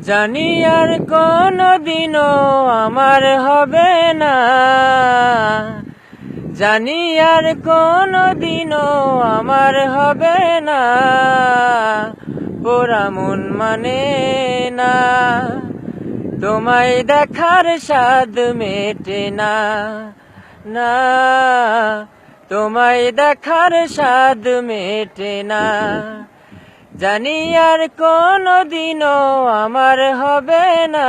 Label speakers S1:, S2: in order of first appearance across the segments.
S1: জানি আর কোনদিনও আমার হবে না, জানি আর কোনদিনও আমার হবে না, পোড়া মন মানে না, তোমায় দেখার স্বাদ মেটে না, না তোমায় দেখার স্বাদ মেটে না। জানি আর কোনদিনও আমার হবে না,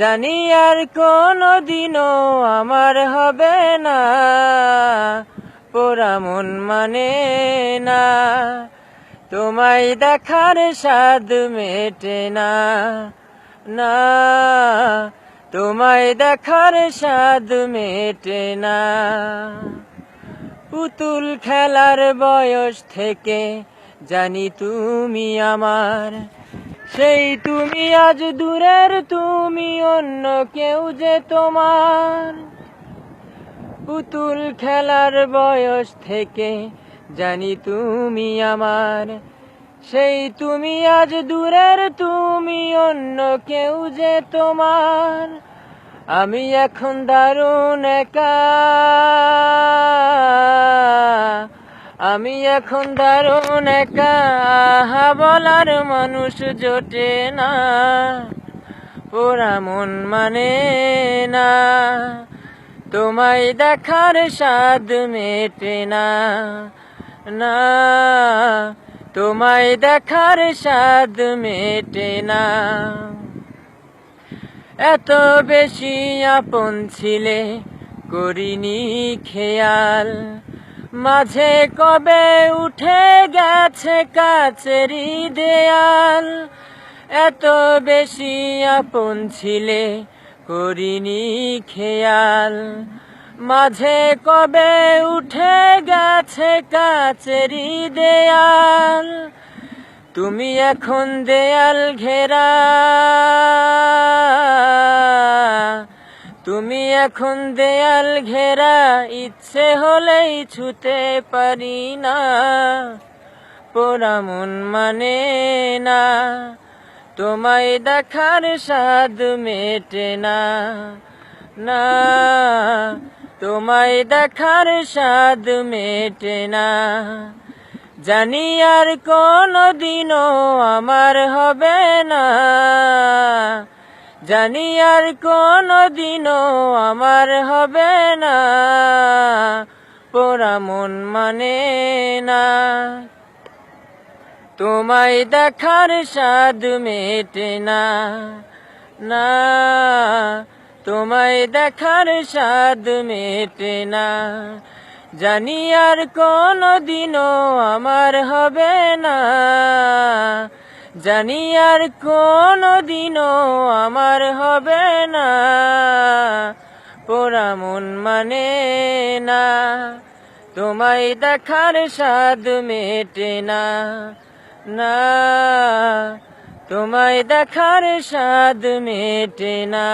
S1: জানি আর কোনদিনও আমার হবে না, পোড়া মন মানে না, তোমায় দেখার স্বাদ মেটে না, না তোমায় দেখার স্বাদ মেটে না। পুতুল খেলার বয়স থেকে জানি তুমি আমার, সেই তুমি আজ দূরের, তুমি অন্য কেউ যে তোমার। পুতুল খেলার বয়স থেকে জানি তুমি আমার, সেই তুমি আজ দূরের, তুমি অন্য কেউ যে তোমার। আমি এখন দারুণ একা, আমি এখন দারুণ একা, আহা বলার মানুষ জোটে না, পোড়া মন মানে না, তোমায় দেখার স্বাদ মেটে না, না তোমায় দেখার স্বাদ মেটে না। এত বেশি আপন ছিলে করিনি খেয়াল, মাঝে কবে উঠে গেছে কাছেরই দেয়াল। এত বেশি আপন ছিলে করিনি খেয়াল, মাঝে কবে উঠে গেছে কাছেরই দেয়াল। তুমি এখন দেয়াল ঘেরা, তুমি এখন দেয়াল ঘেরা, ইচ্ছে হলেই ছুতে পারি না, পোড়া মন মানে না, তোমায় দেখার স্বাদ মেটে না, না তোমায় দেখার স্বাদ মেটে না। জানি আর কোনদিনও আমার হবে না, জানি আর কোনদিনও আমার হবে না, পোড়া মন মানে না, তোমায় দেখার স্বাদ মেটে না, না তোমায় দেখার স্বাদ মেটে না। জানি আর কোনদিনও আমার হবে না, জানি আর কোনদিনও আমার হবে না, পোড়া মন মানে না, তোমায় দেখার স্বাদ মেটে না, না তোমায় দেখার স্বাদ মেটে না।